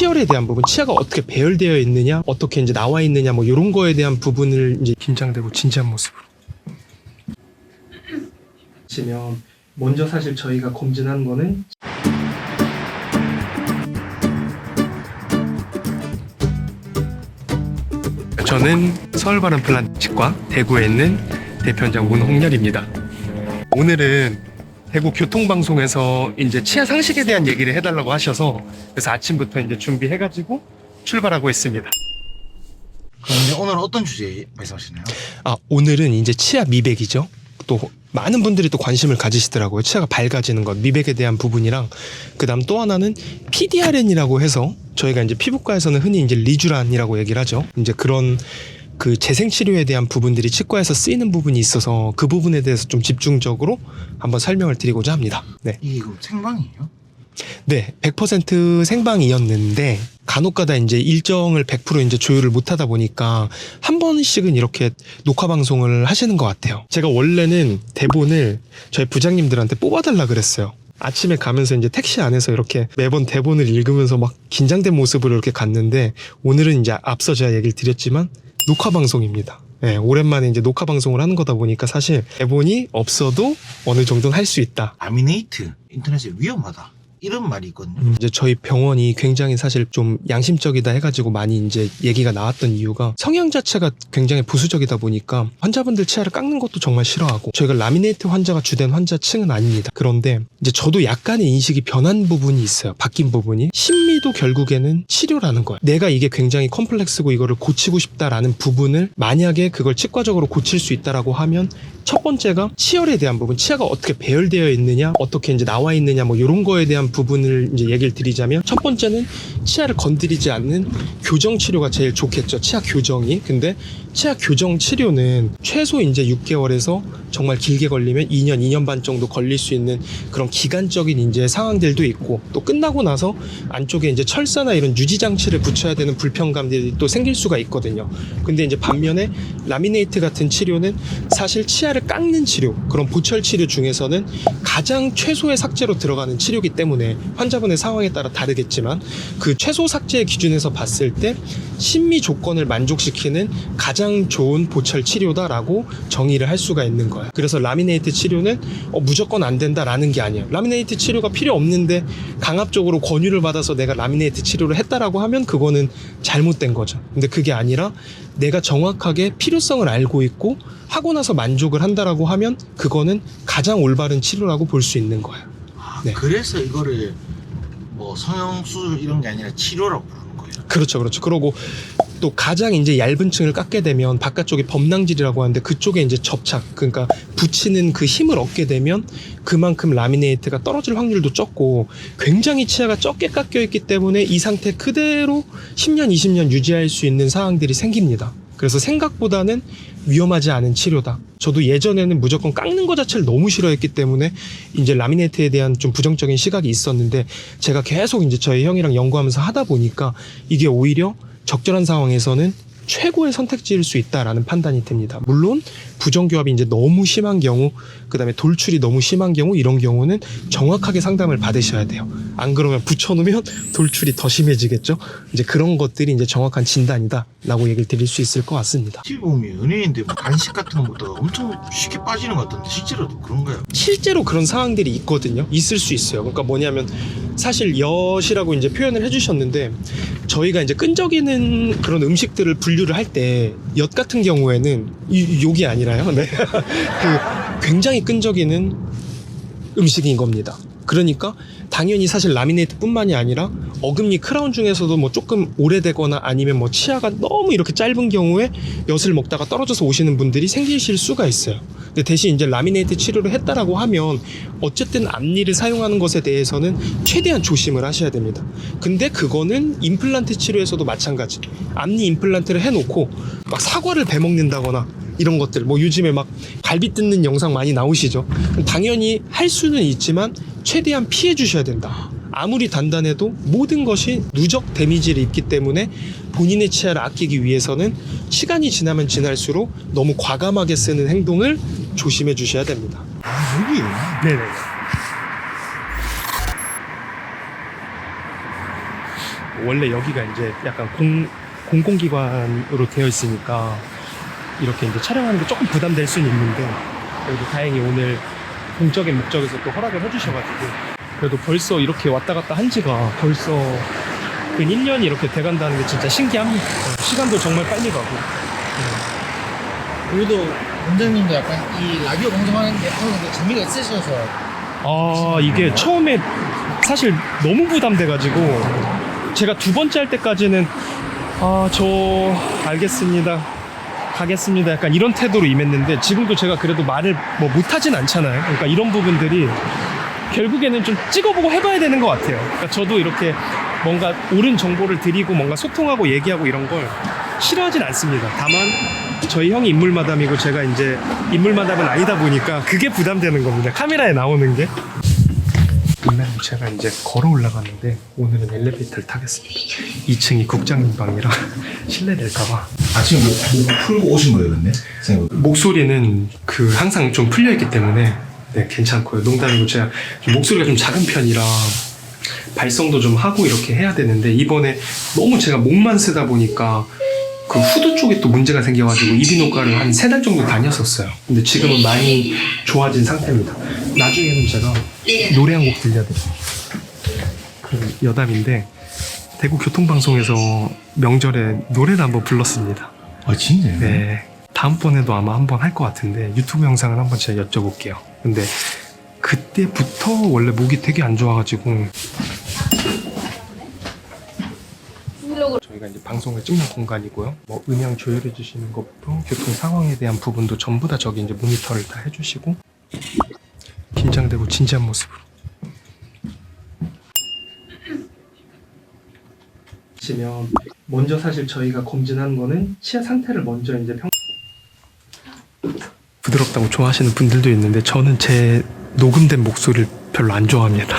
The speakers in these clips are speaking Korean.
치열에 대한 부분, 치아가 어떻게 배열되어 있느냐, 어떻게 이제 나와 있느냐, 뭐 이런 거에 대한 부분을 이제 긴장되고 진지한 모습으로. 지금 먼저 사실 저희가 검진한 거는 저는 서울바람플란치과 대구에 있는 대표원장 문홍렬입니다. 오늘은 대구 교통방송에서 이제 치아 상식에 대한 얘기를 해달라고 하셔서 그래서 아침부터 이제 준비해가지고 출발하고 있습니다. 그런데 오늘 어떤 주제 말씀하시나요? 오늘은 이제 치아 미백이죠. 또 많은 분들이 또 관심을 가지시더라고요. 치아가 밝아지는 것, 미백에 대한 부분이랑 그다음 또 하나는 PDRN이라고 해서 저희가 이제 피부과에서는 흔히 이제 리쥬란이라고 얘기를 하죠. 이제 그런 그 재생 치료에 대한 부분들이 치과에서 쓰이는 부분이 있어서 그 부분에 대해서 좀 집중적으로 한번 설명을 드리고자 합니다. 네. 이게 그럼 생방이에요? 네, 100% 생방이었는데 간혹가다 이제 일정을 100% 이제 조율을 못하다 보니까 한 번씩은 이렇게 녹화 방송을 하시는 것 같아요. 제가 원래는 대본을 저희 부장님들한테 뽑아달라 그랬어요. 아침에 가면서 이제 택시 안에서 이렇게 매번 대본을 읽으면서 막 긴장된 모습으로 이렇게 갔는데 오늘은 이제 앞서 제가 얘기를 드렸지만 녹화 방송입니다. 네, 오랜만에 이제 녹화 방송을 하는 거다 보니까 사실 대본이 없어도 어느 정도는 할 수 있다. 라미네이트 인터넷에 위험하다 이런 말이 있거든요. 이제 저희 병원이 굉장히 사실 좀 양심적이다 해가지고 많이 이제 얘기가 나왔던 이유가 성향 자체가 굉장히 보수적이다 보니까 환자분들 치아를 깎는 것도 정말 싫어하고 저희가 라미네이트 환자가 주된 환자층은 아닙니다. 그런데 이제 저도 약간의 인식이 변한 부분이 있어요. 바뀐 부분이. 심미도 결국에는 치료라는 거예요. 내가 이게 굉장히 컴플렉스고 이거를 고치고 싶다라는 부분을 만약에 그걸 치과적으로 고칠 수 있다라고 하면 첫 번째가 치열에 대한 부분, 치아가 어떻게 배열되어 있느냐, 어떻게 이제 나와 있느냐, 뭐 이런 거에 대한 부분을 이제 얘기를 드리자면 첫 번째는 치아를 건드리지 않는 교정 치료가 제일 좋겠죠. 치아 교정이. 근데 치아 교정 치료는 최소 이제 6개월에서 정말 길게 걸리면 2년, 2년 반 정도 걸릴 수 있는 그런 기간적인 이제 상황들도 있고 또 끝나고 나서 안쪽에 이제 철사나 이런 유지 장치를 붙여야 되는 불편감들이 또 생길 수가 있거든요. 근데 이제 반면에 라미네이트 같은 치료는 사실 치아를 깎는 치료, 그런 보철 치료 중에서는 가장 최소의 삭제로 들어가는 치료이기 때문에 환자분의 상황에 따라 다르겠지만 그 최소 삭제의 기준에서 봤을 때 심미 조건을 만족시키는 가장 좋은 보철 치료다라고 정의를 할 수가 있는 거예요. 그래서 라미네이트 치료는 무조건 안 된다라는 게 아니에요. 라미네이트 치료가 필요 없는데 강압적으로 권유를 받아서 내가 라미네이트 치료를 했다라고 하면 그거는 잘못된 거죠. 근데 그게 아니라 내가 정확하게 필요성을 알고 있고 하고 나서 만족을 한다라고 하면 그거는 가장 올바른 치료라고 볼 수 있는 거예요. 네. 그래서 이거를 뭐 성형수술 이런 게 아니라 치료라고 부르는 거예요. 그렇죠, 그렇죠. 그러고 또 가장 이제 얇은 층을 깎게 되면 바깥쪽에 범낭질이라고 하는데 그쪽에 이제 접착, 그러니까 붙이는 그 힘을 얻게 되면 그만큼 라미네이트가 떨어질 확률도 적고 굉장히 치아가 적게 깎여 있기 때문에 이 상태 그대로 10년, 20년 유지할 수 있는 상황들이 생깁니다. 그래서 생각보다는 위험하지 않은 치료다. 저도 예전에는 무조건 깎는 것 자체를 너무 싫어했기 때문에 이제 라미네이트에 대한 좀 부정적인 시각이 있었는데 제가 계속 이제 저희 형이랑 연구하면서 하다 보니까 이게 오히려 적절한 상황에서는 최고의 선택지일 수 있다라는 판단이 듭니다. 물론 부정교합이 이제 너무 심한 경우, 그 다음에 돌출이 너무 심한 경우, 이런 경우는 정확하게 상담을 받으셔야 돼요. 안 그러면 붙여놓으면 돌출이 더 심해지겠죠. 이제 그런 것들이 이제 정확한 진단이다라고 얘기를 드릴 수 있을 것 같습니다. TV 보면 연예인들 뭐 간식 같은 것보다 엄청 쉽게 빠지는 것 같던데 실제로도 그런가요? 실제로 그런 상황들이 있거든요. 있을 수 있어요. 그러니까 뭐냐면 사실 엿이라고 이제 표현을 해주셨는데 저희가 이제 끈적이는 그런 음식들을 분류를 할 때 엿 같은 경우에는 욕이 아니라요. 네. 그 굉장히 끈적이는 음식인 겁니다. 그러니까 당연히 사실 라미네이트뿐만이 아니라 어금니 크라운 중에서도 뭐 조금 오래되거나 아니면 뭐 치아가 너무 이렇게 짧은 경우에 엿을 먹다가 떨어져서 오시는 분들이 생기실 수가 있어요. 근데 대신 이제 라미네이트 치료를 했다라고 하면 어쨌든 앞니를 사용하는 것에 대해서는 최대한 조심을 하셔야 됩니다. 근데 그거는 임플란트 치료에서도 마찬가지. 앞니 임플란트를 해놓고 막 사과를 베먹는다거나 이런 것들, 뭐 요즘에 막 갈비 뜯는 영상 많이 나오시죠. 당연히 할 수는 있지만 최대한 피해 주셔야 된다. 아무리 단단해도 모든 것이 누적 데미지를 입기 때문에 본인의 치아를 아끼기 위해서는 시간이 지나면 지날수록 너무 과감하게 쓰는 행동을 조심해 주셔야 됩니다. 여기에요? 네네. 원래 여기가 이제 약간 공공기관으로 되어 있으니까 이렇게 이제 촬영하는 게 조금 부담될 수는 있는데, 그래도 다행히 오늘 공적인 목적에서 또 허락을 해주셔가지고, 그래도 벌써 이렇게 왔다 갔다 한 지가 벌써 근 1년이 이렇게 돼간다는 게 진짜 신기합니다. 시간도 정말 빨리 가고. 그래도 원장님도 약간 이 라디오 방송하는 게 하는 게 재미가 있으셔서. 아, 이게 처음에 사실 너무 부담돼가지고 제가 두 번째 할 때까지는 저 알겠습니다, 가겠습니다, 약간 이런 태도로 임했는데, 지금도 제가 그래도 말을 뭐 못하진 않잖아요. 그러니까 이런 부분들이 결국에는 좀 찍어보고 해봐야 되는 것 같아요. 그러니까 저도 이렇게 뭔가 옳은 정보를 드리고 뭔가 소통하고 얘기하고 이런 걸 싫어하진 않습니다. 다만 저희 형이 인물마담이고 제가 이제 인물마담은 아니다 보니까 그게 부담되는 겁니다. 카메라에 나오는 게. 원래는 제가 이제 걸어 올라가는데 오늘은 엘리베이터를 타겠습니다. 2층이 국장님 방이라 실례될까봐. 지금 뭐 풀고 오신 거예요, 근데? 목소리는 항상 좀 풀려있기 때문에 네, 괜찮고요. 농담이고 제가 좀 목소리가 좀 작은 편이라 발성도 좀 하고 이렇게 해야 되는데, 이번에 너무 제가 목만 쓰다 보니까 그 후두 쪽에 또 문제가 생겨가지고 이비인후과를 한 3달 정도 다녔었어요. 근데 지금은 많이 좋아진 상태입니다. 나중에는 제가 노래 한 곡 들려드릴게요. 그 여담인데 대구 교통방송에서 명절에 노래를 한번 불렀습니다. 진짜요? 네. 다음번에도 아마 한번 할 것 같은데 유튜브 영상을 한번 제가 여쭤볼게요. 근데 그때부터 원래 목이 되게 안 좋아가지고, 저희가 이제 방송을 찍는 공간이고요. 뭐 음향 조율해 주시는 것부터 교통 상황에 대한 부분도 전부 다 저기 이제 모니터를 다 해주시고, 긴장되고 진지한 모습으로. 보시면 먼저 사실 저희가 검진하는 거는 치아 상태를 먼저 이제 부드럽다고 좋아하시는 분들도 있는데, 저는 제 녹음된 목소리를 별로 안 좋아합니다.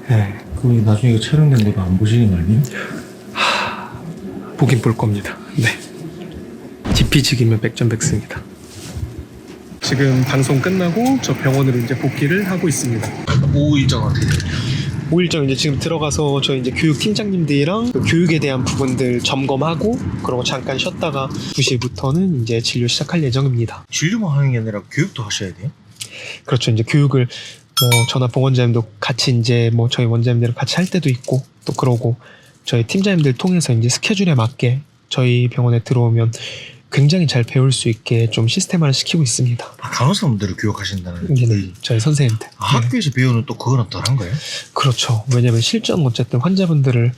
네. 그럼 나중에 이거 촬영된 것도 안 보시는 거 아니에요? 보긴 볼 겁니다. 네. 디피지기면 백전백승이다. 지금 방송 끝나고 저 병원으로 이제 복귀를 하고 있습니다. 오후 일정 어떻게 돼요? 5일정 이제 지금 들어가서 저희 이제 교육팀장님들이랑 그 교육에 대한 부분들 점검하고, 그러고 잠깐 쉬었다가 2시부터는 이제 진료 시작할 예정입니다. 진료만 하는 게 아니라 교육도 하셔야 돼요? 그렇죠. 이제 교육을 저나 봉원장님도 같이 이제 뭐 저희 원장님들이랑 같이 할 때도 있고, 또 그러고 저희 팀장님들 통해서 이제 스케줄에 맞게 저희 병원에 들어오면 굉장히 잘 배울 수 있게 좀 시스템화를 시키고 있습니다. 간호사분들을 교육하신다는 네, 저희 선생님들. 네. 학교에서 배우는 또 그거는 덜한 거예요? 그렇죠. 왜냐면 실전 어쨌든 환자분들을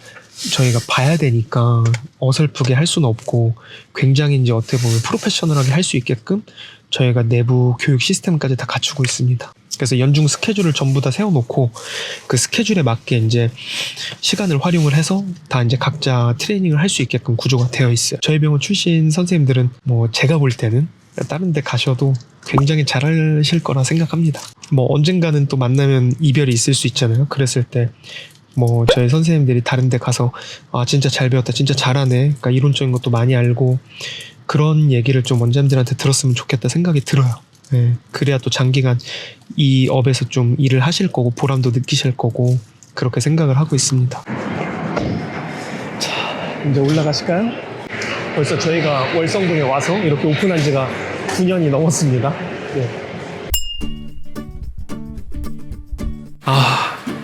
저희가 봐야 되니까 어설프게 할 수는 없고, 굉장히 이제 어떻게 보면 프로페셔널하게 할 수 있게끔 저희가 내부 교육 시스템까지 다 갖추고 있습니다. 그래서 연중 스케줄을 전부 다 세워놓고 그 스케줄에 맞게 이제 시간을 활용을 해서 다 이제 각자 트레이닝을 할 수 있게끔 구조가 되어 있어요. 저희 병원 출신 선생님들은 뭐 제가 볼 때는 다른 데 가셔도 굉장히 잘하실 거라 생각합니다. 뭐 언젠가는 또 만나면 이별이 있을 수 있잖아요. 그랬을 때 뭐 저희 선생님들이 다른 데 가서 진짜 잘 배웠다, 진짜 잘하네, 그러니까 이론적인 것도 많이 알고, 그런 얘기를 좀 원장님들한테 들었으면 좋겠다 생각이 들어요. 네, 그래야 또 장기간 이 업에서 좀 일을 하실 거고 보람도 느끼실 거고, 그렇게 생각을 하고 있습니다. 자, 이제 올라가실까요? 벌써 저희가 월성동에 와서 이렇게 오픈한 지가 9년이 넘었습니다. 네.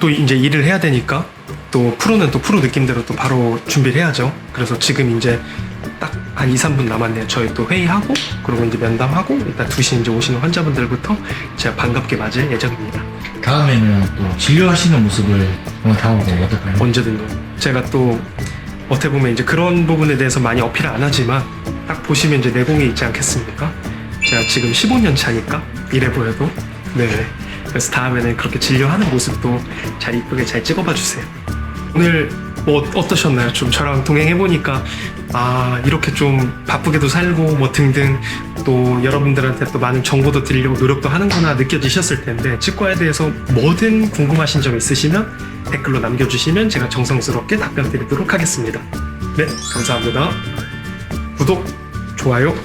또 이제 일을 해야 되니까 또 프로는 또 프로 느낌대로 또 바로 준비를 해야죠. 그래서 지금 이제 딱 한 2, 3분 남았네요. 저희 또 회의하고, 그리고 이제 면담하고, 일단 2시 이제 오시는 환자분들부터 제가 반갑게 맞을 예정입니다. 다음에는 또 진료하시는 모습을 한번 담아보면 어떨까요? 언제든요. 제가 또 어떻게 보면 이제 그런 부분에 대해서 많이 어필을 안 하지만 딱 보시면 이제 내공이 있지 않겠습니까? 제가 지금 15년 차니까 이래 보여도. 네. 그래서 다음에는 그렇게 진료하는 모습도 잘 이쁘게 잘 찍어봐 주세요. 오늘 뭐 어떠셨나요? 좀 저랑 동행해보니까 이렇게 좀 바쁘게도 살고 뭐 등등, 또 여러분들한테 또 많은 정보도 드리려고 노력도 하는구나 느껴지셨을 텐데, 치과에 대해서 뭐든 궁금하신 점 있으시면 댓글로 남겨주시면 제가 정성스럽게 답변 드리도록 하겠습니다. 네, 감사합니다. 구독, 좋아요